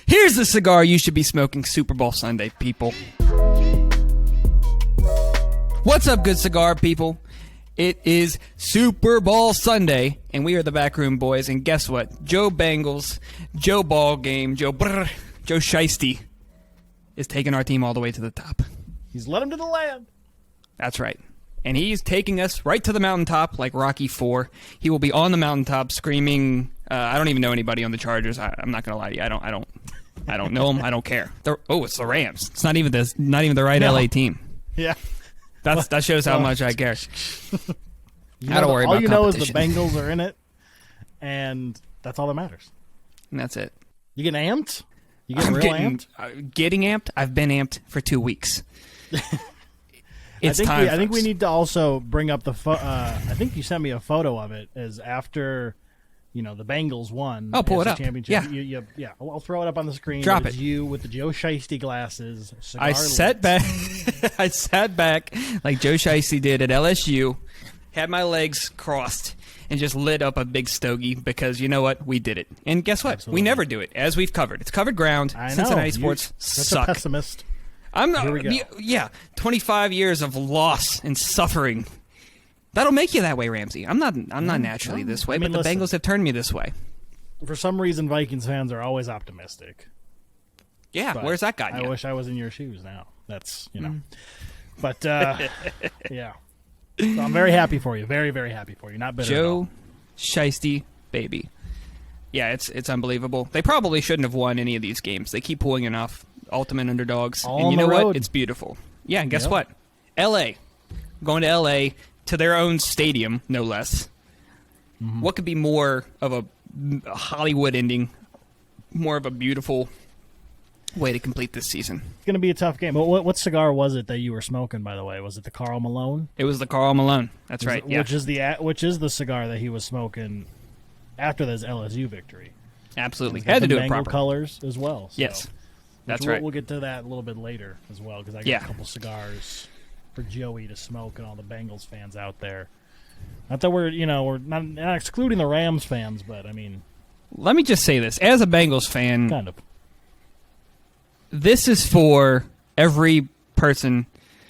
Here's the cigar you should be smoking Super Bowl Sunday, people. What's up, good cigar people? It is Super Bowl Sunday, and we are the Backroom Boys, and guess what? Joe Bengals, Joe Ballgame, Joe Shiesty is taking our team all the way to the top. He's led him to the land. That's right. And he's taking us right to the mountaintop like Rocky IV. He will be on the mountaintop screaming, I don't even know anybody on the Chargers. I'm not going to lie to you. I don't know them. I don't care. It's the Rams. It's not even the right LA team. Yeah. That shows how much I care. I don't worry about competition. All you know is the Bengals are in it, and that's all that matters. And that's it. You getting amped? You getting real amped? Getting amped? I've been amped for 2 weeks. It's time. I think we need to also bring up the. I think you sent me a photo of it as after, the Bengals won. Oh, pull it up. Championship. Yeah. I'll throw it up on the screen. Drop it. You with the Joe Shiesty glasses. I sat back like Joe Shiesty did at LSU, had my legs crossed, and just lit up a big stogie because you know what? We did it. And guess what? Absolutely. We never do it, as we've covered. It's covered ground. I know. Cincinnati sports such suck. a pessimist. I'm not. Here we go. Yeah, 25 years of loss and suffering. That'll make you that way, Ramsey. I'm not naturally this way, but the Bengals have turned me this way. For some reason, Vikings fans are always optimistic. Yeah, But where's that guy? I wish I was in your shoes now. That's, But, yeah. So I'm very happy for you. Very, very happy for you. Not bitter at all. Joe Shiesty, baby. Yeah, it's unbelievable. They probably shouldn't have won any of these games. They keep pulling it off. Ultimate underdogs. All and on you the know road. what? It's beautiful. Yeah, and guess what? L.A. Going to L.A. to their own stadium, no less. Mm-hmm. What could be more of a Hollywood ending, more of a beautiful way to complete this season? It's going to be a tough game. What cigar was it that you were smoking, by the way? Was it the Karl Malone? It was the Karl Malone. That's right. Yeah. Which is the cigar that he was smoking after this LSU victory. Absolutely. Had to do it properly. Colors as well. So. Yes. That's right. We'll get to that a little bit later as well because I got a couple cigars for Joey to smoke and all the Bengals fans out there. Not that we're not excluding the Rams fans, but I mean, let me just say this: as a Bengals fan, kind of, this is for every person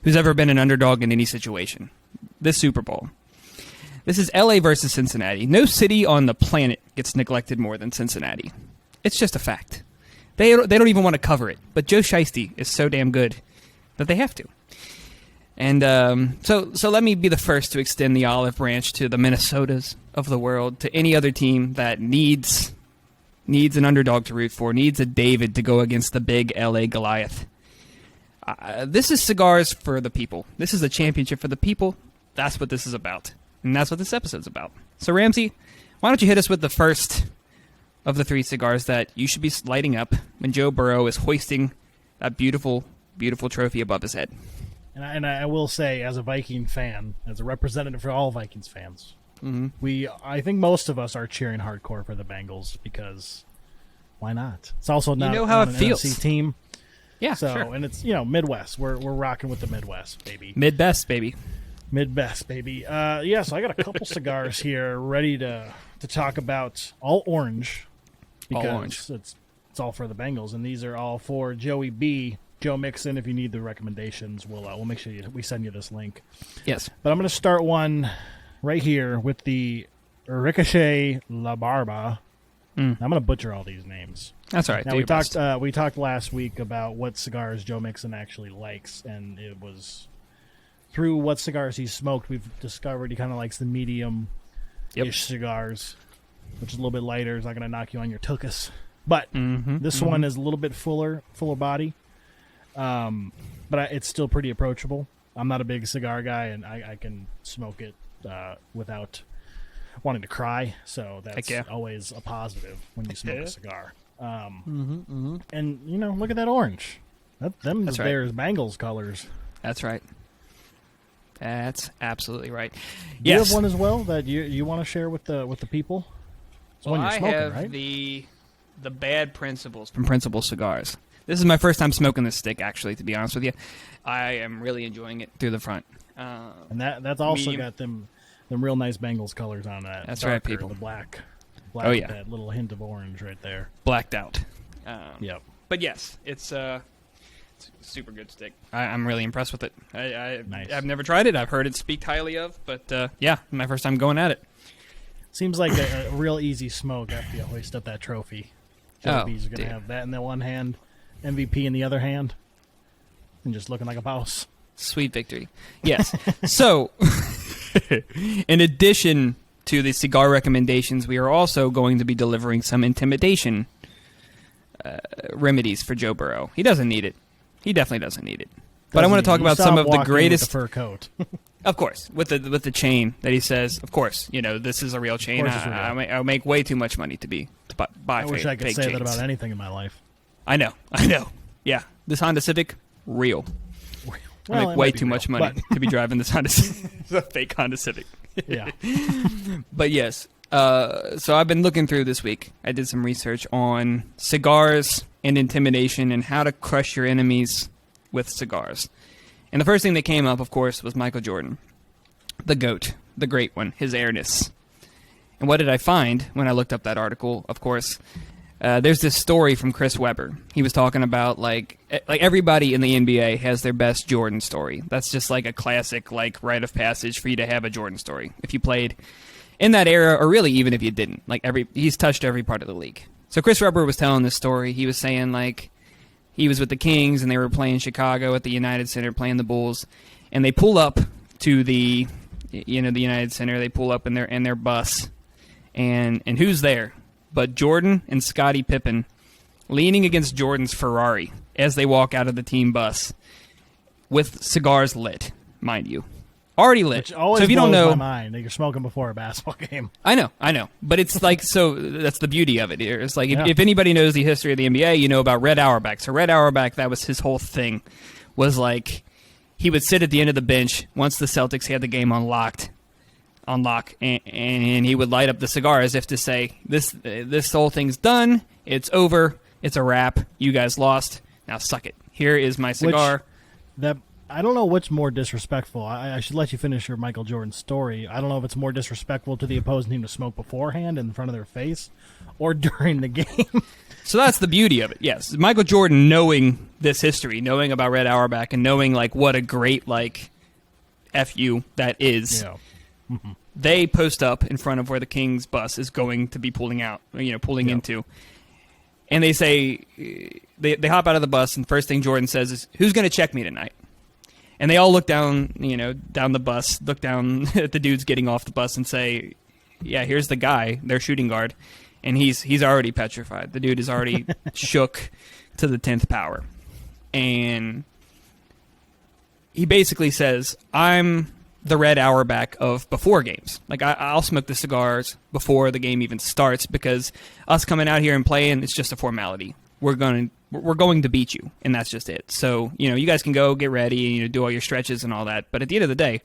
who's ever been an underdog in any situation. This Super Bowl. This is LA versus Cincinnati. No city on the planet gets neglected more than Cincinnati. It's just a fact. They don't even want to cover it. But Joe Shiesty is so damn good that they have to. And so let me be the first to extend the olive branch to the Minnesotas of the world, to any other team that needs an underdog to root for, needs a David to go against the big LA Goliath. This is cigars for the people. This is a championship for the people. That's what this is about. And that's what this episode's about. So, Ramsey, why don't you hit us with the first of the 3 cigars that you should be lighting up when Joe Burrow is hoisting that beautiful, beautiful trophy above his head. And I will say, as a Viking fan, as a representative for all Vikings fans, I think most of us are cheering hardcore for the Bengals because why not? It's also not, how not it an feels. NFC team. Yeah, so, sure. And it's, Midwest. We're rocking with the Midwest, baby. Mid-best, baby. Mid-best, baby. So I got a couple cigars here ready to talk about. All orange. Because all orange. It's all for the Bengals, and these are all for Joey B. Joe Mixon. If you need the recommendations, we'll make sure we send you this link. Yes. But I'm going to start one right here with the Ricochet La Barba. I'm going to butcher all these names. That's all right. Now, we talked last week about what cigars Joe Mixon actually likes, and it was through what cigars he's smoked, we've discovered he kind of likes the medium-ish cigars, which is a little bit lighter. It's not going to knock you on your tuchus. But this one is a little bit fuller body, but it's still pretty approachable. I'm not a big cigar guy, and I can smoke it without wanting to cry, so that's always a positive when you smoke a cigar. And, look at that orange. That's Bears Bengals colors. That's right. That's absolutely right. Do you have one as well that you want to share with the people? It's one you're smoking, have right? the Bad Principles from Principal Cigars. This is my first time smoking this stick, actually, to be honest with you. I am really enjoying it through the front. And that's also got them real nice Bengals colors on that. That's darker, right, people. The black Oh, yeah. with that little hint of orange right there. Blacked out. Yep. But yes, it's a super good stick. I'm really impressed with it. Nice. I've never tried it. I've heard it speak highly of, but yeah, my first time going at it. Seems like a real easy smoke after you hoist up that trophy. Joey's going to have that in the one hand, MVP in the other hand, and just looking like a boss. Sweet victory. Yes. So, in addition to the cigar recommendations, we are also going to be delivering some intimidation remedies for Joe Burrow. He doesn't need it. He definitely doesn't need it. But I want to talk about some of the greatest with the fur coat. Of course, with the chain that he says. Of course, this is a real chain. I'll make way too much money to buy. I wish I could say chains. that about anything in my life. I know. Yeah, this Honda Civic, real. Well, I make way too much money to be driving this Honda fake Honda Civic. Yeah. But yes, so I've been looking through this week. I did some research on cigars and intimidation and how to crush your enemies with cigars. And the first thing that came up, of course, was Michael Jordan. The GOAT. The great one. His airness. And what did I find when I looked up that article? Of course, there's this story from Chris Webber. He was talking about, like everybody in the NBA has their best Jordan story. That's just like a classic, like, rite of passage for you to have a Jordan story. If you played in that era, or really even if you didn't. He's touched every part of the league. So Chris Webber was telling this story. He was saying, like, he was with the Kings, and they were playing Chicago at the United Center, playing the Bulls, and they pull up to the United Center. They pull up in their bus, and who's there but Jordan and Scottie Pippen leaning against Jordan's Ferrari as they walk out of the team bus with cigars lit, mind you. Already lit. Which always so if you don't know, my mind that you're smoking before a basketball game. I know. But it's like, so that's the beauty of it. It's like, if anybody knows the history of the NBA, you know about Red Auerbach. So Red Auerbach, that was his whole thing, was like, he would sit at the end of the bench once the Celtics had the game on lock, and he would light up the cigar as if to say, this whole thing's done, it's over, it's a wrap, you guys lost, now suck it. Here is my cigar. I don't know what's more disrespectful. I should let you finish your Michael Jordan story. I don't know if it's more disrespectful to the opposing team to smoke beforehand in front of their face or during the game. So that's the beauty of it, yes. Michael Jordan, knowing this history, knowing about Red Auerbach, and knowing like what a great like FU that is, they post up in front of where the Kings bus is going to be pulling into. And they say, they hop out of the bus, and first thing Jordan says is, "Who's going to check me tonight?" And they all look down, down the bus, look down at the dudes getting off the bus and say, yeah, here's the guy, their shooting guard. And he's already petrified. The dude is already shook to the 10th power. And he basically says, I'm the Red Auerbach of before games. Like, I'll smoke the cigars before the game even starts because us coming out here and playing, it's just a formality. We're going to beat you, and that's just it. So, you guys can go get ready and do all your stretches and all that. But at the end of the day,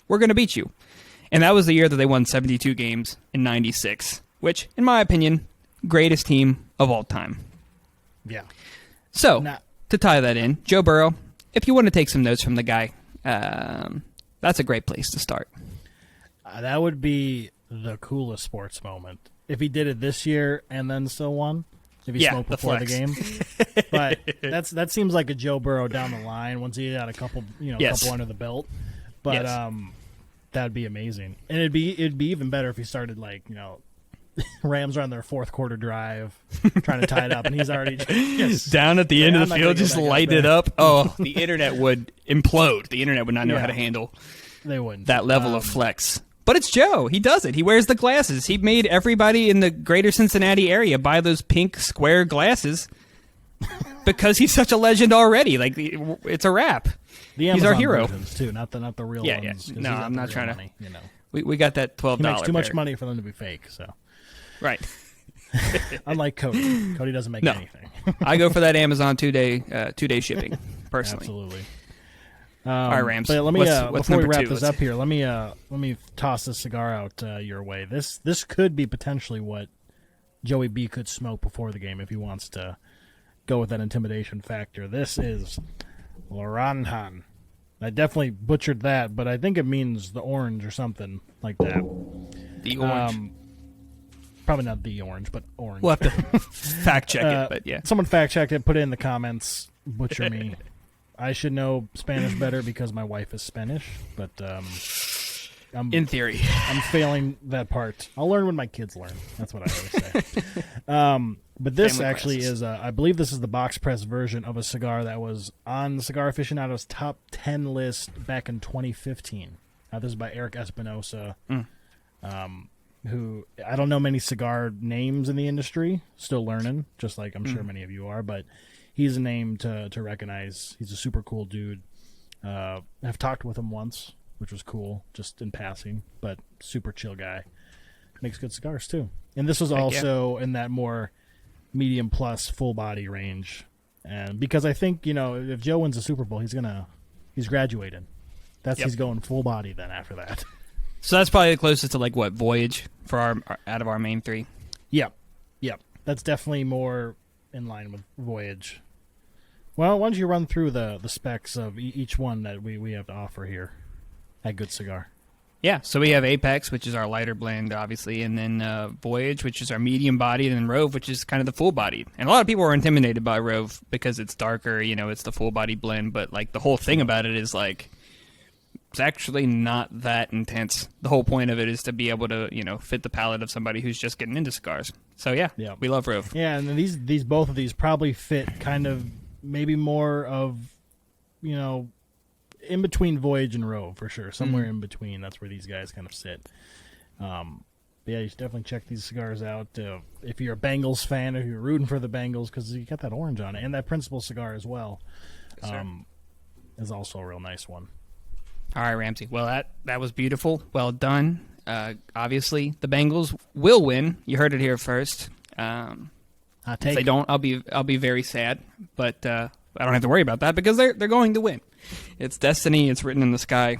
we're going to beat you. And that was the year that they won 72 games in 96, which, in my opinion, greatest team of all time. Yeah. So, to tie that in, Joe Burrow, if you want to take some notes from the guy, that's a great place to start. That would be the coolest sports moment. If he did it this year and then still won. If he smoked before the game. But that seems like a Joe Burrow down the line once he got a couple under the belt. But that'd be amazing. And it'd be even better if he started Rams are on their fourth quarter drive trying to tie it up, and he's already down at the end of the field, just light it up. Oh, the internet would implode. The internet would not know how to handle that level of flex. But it's Joe. He does it. He wears the glasses. He made everybody in the greater Cincinnati area buy those pink square glasses because he's such a legend already. Like, it's a wrap. He's our hero too, not the real ones. Yeah. No, I'm not trying to. Money, We got that $12. He makes too much money for them to be fake. So, right. Unlike Cody. Cody doesn't make anything. I go for that Amazon two-day shipping personally. Absolutely. All right, Rams. But let me before we wrap this up here, let me toss this cigar out your way. This could be potentially what Joey B could smoke before the game if he wants to go with that intimidation factor. This is Laranjan. I definitely butchered that, but I think it means the orange or something like that. The orange. Probably not the orange, but orange. We'll have to fact check it, but yeah. Someone fact checked it, put it in the comments, butcher me. I should know Spanish better because my wife is Spanish, but in theory. I'm failing that part. I'll learn when my kids learn. That's what I always say. But this Family actually classes. is, I believe this is the box press version of a cigar that was on the Cigar Aficionado's top 10 list back in 2015. This is by Eric Espinosa, who, I don't know many cigar names in the industry, still learning, just like I'm sure many of you are, but he's a name to recognize. He's a super cool dude. I've talked with him once, which was cool, just in passing, but super chill guy. Makes good cigars, too. And this was also in that more medium plus full body range. And because I think, if Joe wins the Super Bowl, he's graduated. He's going full body then after that. So that's probably the closest to like what Voyage for our out of our main three. Yep. That's definitely more in line with Voyage. Well, why don't you run through the specs of each one that we have to offer here at Good Cigar? Yeah, so we have Apex, which is our lighter blend, obviously, and then Voyage, which is our medium bodied, and then Rove, which is kind of the full bodied. And a lot of people are intimidated by Rove because it's darker, it's the full body blend, but like the whole thing about it is like it's actually not that intense. The whole point of it is to be able to, fit the palate of somebody who's just getting into cigars. So yeah. We love Rove. Yeah, and then both of these probably fit kind of maybe more of, in between Voyage and Rove for sure. Somewhere in between, that's where these guys kind of sit. But yeah, you should definitely check these cigars out. If you're a Bengals fan, if you're rooting for the Bengals, because you got that orange on it, and that Principal cigar as well, is also a real nice one. All right, Ramsey. Well, that was beautiful. Well done. Obviously, the Bengals will win. You heard it here first. If they don't, I'll be very sad. But I don't have to worry about that because they're going to win. It's destiny. It's written in the sky.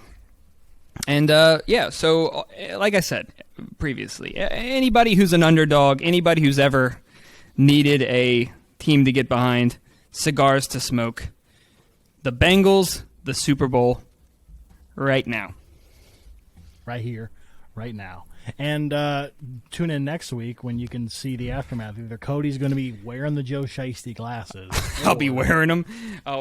And so like I said previously, anybody who's an underdog, anybody who's ever needed a team to get behind, cigars to smoke, the Bengals, the Super Bowl, right now. Right here, right now. And tune in next week when you can see the aftermath. Either Cody's going to be wearing the Joe Shiesty glasses. I'll be wearing them.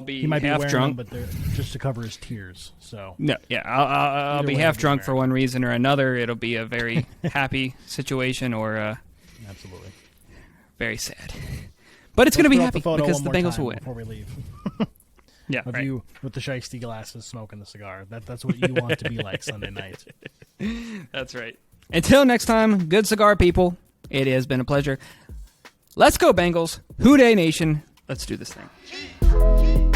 He might be half wearing drunk, them, but they're just to cover his tears. So no, yeah, I'll be half drunk for one reason or another. It'll be a very happy situation or absolutely very sad. But it's going to be happy the because the Bengals will win before we leave. Yeah, of you with the Shiesty glasses smoking the cigar. That's what you want to be like Sunday night. That's right. Until next time, good cigar people, it has been a pleasure. Let's go Bengals. Hoo Day Nation. Let's do this thing.